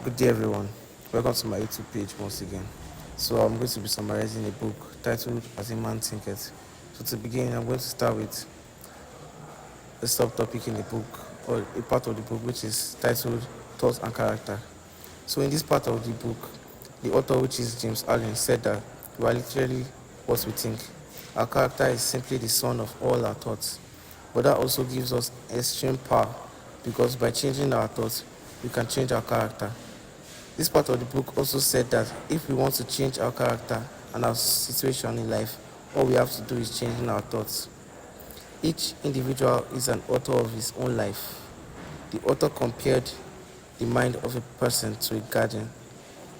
Good day, everyone. Welcome to my YouTube page once again. So, I'm going to be summarizing a book titled As A Man Thinketh. So, to begin, I'm going to start with a subtopic in the book, or a part of the book, which is titled Thoughts and Character. So, in this part of the book, the author, which is James Allen, said that we are literally what we think. Our character is simply the sum of all our thoughts. But that also gives us extreme power because by changing our thoughts, we can change our character. This part of the book also said that if we want to change our character and our situation in life, all we have to do is changing our thoughts. Each individual is an author of his own life. The author compared the mind of a person to a garden.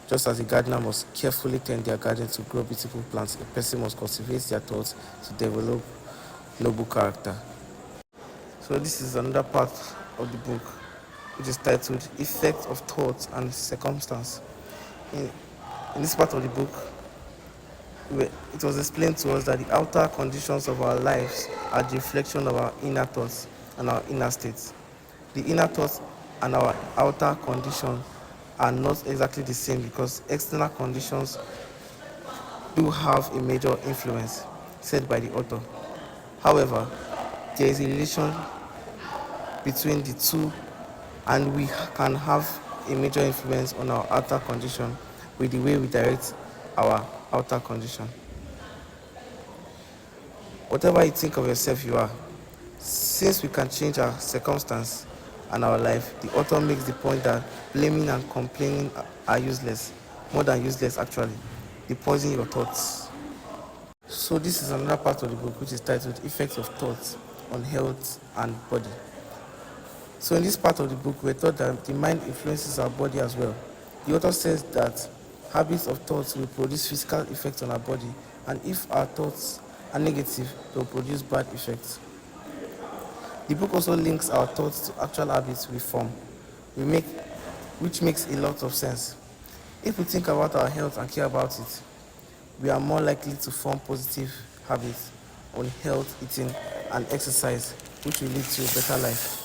Just as a gardener must carefully tend their garden to grow beautiful plants, a person must cultivate their thoughts to develop noble character. So this is another part of the book, which is titled Effect of Thoughts and Circumstance. In, in this part of the book, it was explained to us that the outer conditions of our lives are the reflection of our inner thoughts and our inner states. The inner thoughts and our outer condition are not exactly the same because external conditions do have a major influence, said by the author. However, there is a relation between the two, and we can have a major influence on our outer condition with the way we direct our outer condition. Whatever you think of yourself, you are. Since we can change our circumstance and our life, the author makes the point that blaming and complaining are useless, more than useless actually. They poison your thoughts. So this is another part of the book which is titled Effects of Thoughts on Health and Body. So in this part of the book, we're taught that the mind influences our body as well. The author says that habits of thoughts will produce physical effects on our body, and if our thoughts are negative, they will produce bad effects. The book also links our thoughts to actual habits we form, which makes a lot of sense. If we think about our health and care about it, we are more likely to form positive habits on health, eating, and exercise, which will lead to a better life.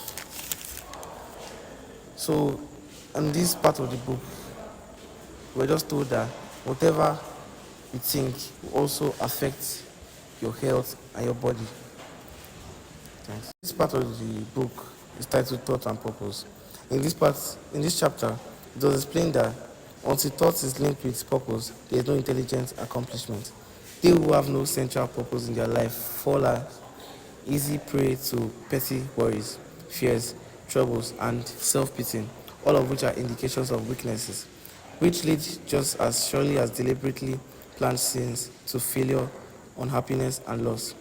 So, in this part of the book, we're just told that whatever you think will also affect your health and your body. Thanks. This part of the book is titled Thought and Purpose. In this chapter, it was explained that until thought is linked with purpose, there is no intelligent accomplishment. They who have no central purpose in their life fall as easy prey to petty worries, fears, troubles, and self-pitying, all of which are indications of weaknesses, which lead just as surely as deliberately planned sins to failure, unhappiness, and loss.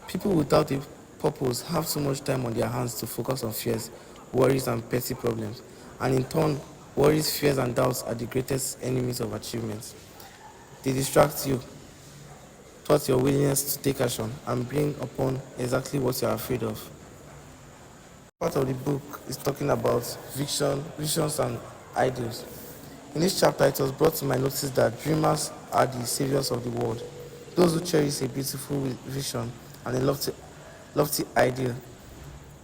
People without a purpose have so much time on their hands to focus on fears, worries, and petty problems, and in turn, worries, fears, and doubts are the greatest enemies of achievement. They distract you, thwart your willingness to take action, and bring upon exactly what you are afraid of. Part of the book is talking about visions, and ideals. In this chapter, it was brought to my notice that dreamers are the saviors of the world. Those who cherish a beautiful vision and a lofty ideal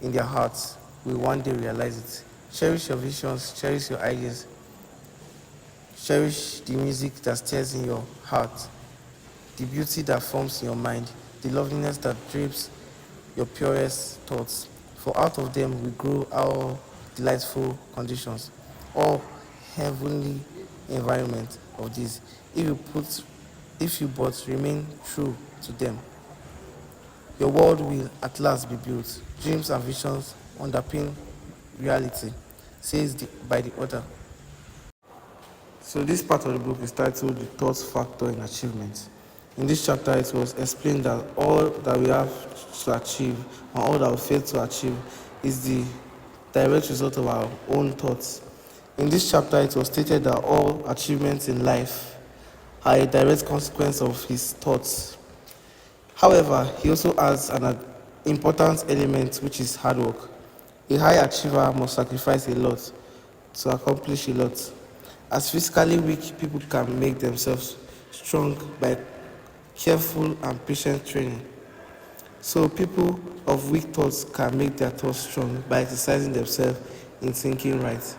in their hearts will one day realize it. Cherish your visions, cherish your ideas, cherish the music that stirs in your heart, the beauty that forms in your mind, the loveliness that drapes your purest thoughts. For out of them will grow our delightful conditions, all heavenly environment of these, if you but remain true to them. Your world will at last be built. Dreams and visions underpin reality, by the author. So this part of the book is titled The Thought Factor in Achievement. In this chapter, it was explained that all that we have to achieve and all that we fail to achieve is the direct result of our own thoughts. In this chapter, it was stated that all achievements in life are a direct consequence of his thoughts. However, he also adds an important element, which is hard work. A high achiever must sacrifice a lot to accomplish a lot. As physically weak people can make themselves strong by careful and patient training, so people of weak thoughts can make their thoughts strong by exercising themselves in thinking right.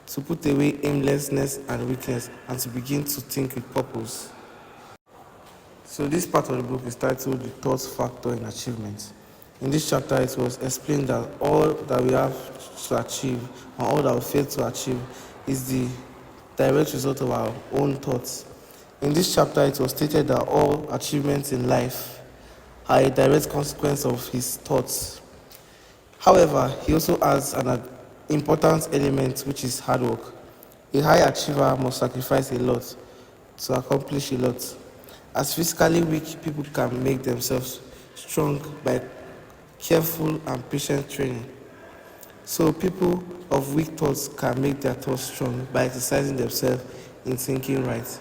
to put away aimlessness and weakness, and to begin to think with purpose. So this part of the book is titled The Thought Factor in Achievement. In this chapter, it was explained that all that we have to achieve and all that we fail to achieve is the direct result of our own thoughts. In this chapter, it was stated that all achievements in life are a direct consequence of his thoughts. However, he also adds an important element, which is hard work. A high achiever must sacrifice a lot to accomplish a lot. As physically weak people can make themselves strong by careful and patient training, so people of weak thoughts can make their thoughts strong by exercising themselves in thinking right,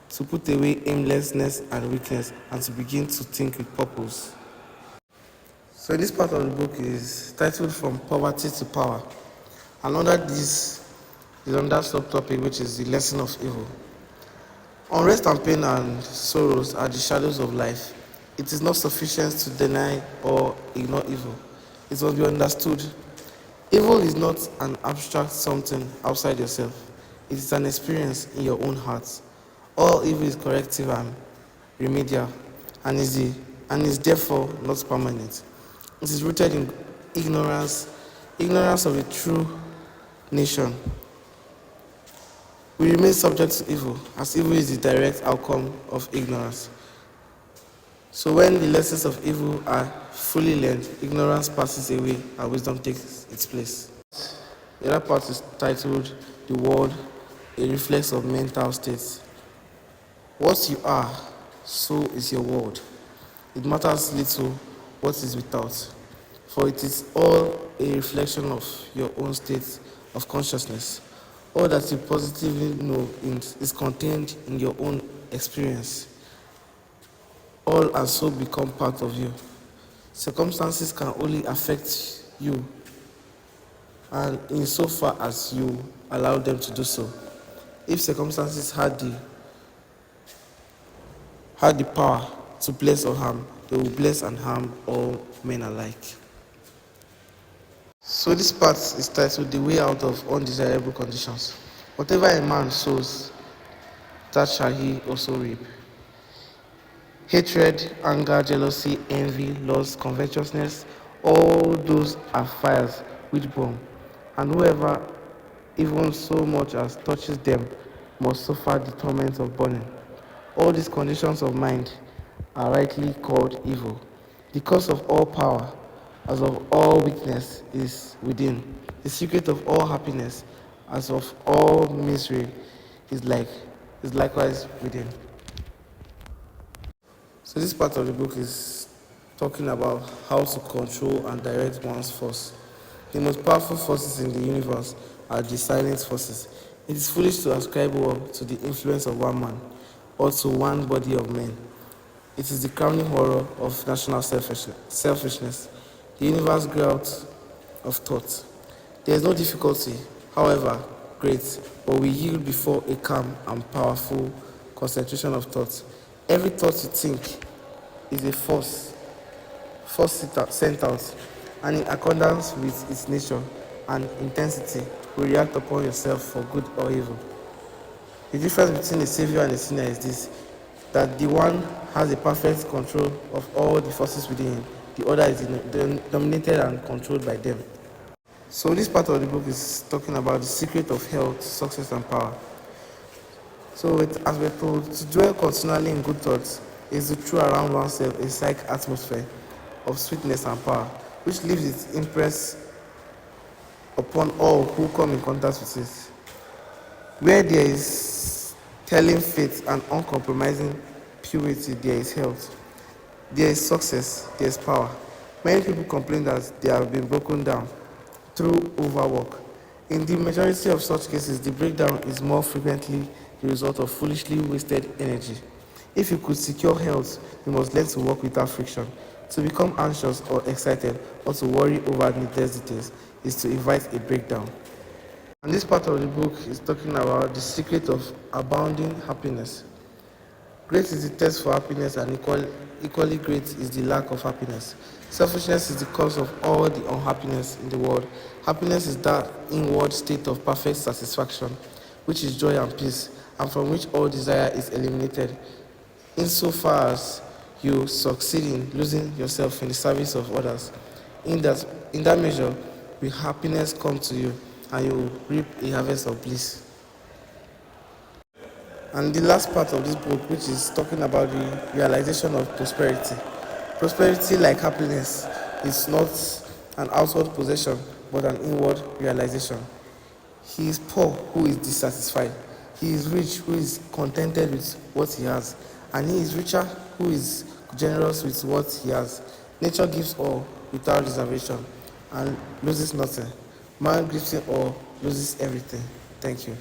to put away aimlessness and weakness, and to begin to think with purpose. So this part of the book is titled From Poverty to Power. And under this is another subtopic, which is the lesson of evil. Unrest and pain and sorrows are the shadows of life. It is not sufficient to deny or ignore evil. It must be understood. Evil is not an abstract something outside yourself. It is an experience in your own heart. All evil is corrective and remedial, and is therefore not permanent. It is rooted in ignorance of a true nation. We remain subject to evil, as evil is the direct outcome of ignorance. So when the lessons of evil are fully learned, ignorance passes away and wisdom takes its place. The other part is titled The World, a Reflex of Mental States. What you are, so is your world. It matters little what is without, for it is all a reflection of your own state of consciousness. All that you positively know is contained in your own experience. All and so become part of you. Circumstances can only affect you, and insofar as you allow them to do so. If circumstances had the power to bless or harm, they will bless and harm all men alike. So this part is titled The Way Out of Undesirable Conditions. Whatever a man sows, that shall he also reap. Hatred, anger, jealousy, envy, lust, covetousness, all those are fires which burn, and whoever even so much as touches them must suffer the torment of burning. All these conditions of mind are rightly called evil. The cause of all power, as of all weakness, is within. The secret of all happiness, as of all misery, is likewise within. So this part of the book is talking about how to control and direct one's force. The most powerful forces in the universe are the silent forces. It is foolish to ascribe worth to the influence of one man or to one body of men. It is the crowning horror of national selfishness, the universe grew out of thought. There is no difficulty, however great, but we yield before a calm and powerful concentration of thought. Every thought you think is a force sent out, and in accordance with its nature and intensity, will react upon yourself for good or evil. The difference between a savior and a sinner is this, that the one has a perfect control of all the forces within him, the other is dominated and controlled by them. So this part of the book is talking about the secret of health, success and power. So as we're told, to dwell continually in good thoughts is to throw around oneself a psych atmosphere of sweetness and power, which leaves its impress upon all who come in contact with it. Where there is telling faith and uncompromising purity, there is health. There is success, there is power. Many people complain that they have been broken down through overwork. In the majority of such cases, the breakdown is more frequently the result of foolishly wasted energy. If you could secure health, you must learn to work without friction. To become anxious or excited or to worry over needless details is to invite a breakdown. And this part of the book is talking about the secret of abounding happiness. Great is the thirst for happiness, and equally great is the lack of happiness. Selfishness is the cause of all the unhappiness in the world. Happiness is that inward state of perfect satisfaction, which is joy and peace, and from which all desire is eliminated. Insofar as you succeed in losing yourself in the service of others, in that, in that measure, will happiness come to you, and you will reap a harvest of bliss. And the last part of this book, which is talking about the realization of prosperity. Prosperity, like happiness, is not an outward possession but an inward realization. He is poor who is dissatisfied. He is rich who is contented with what he has. And he is richer who is generous with what he has. Nature gives all without reservation and loses nothing. Man gives it all, loses everything. Thank you.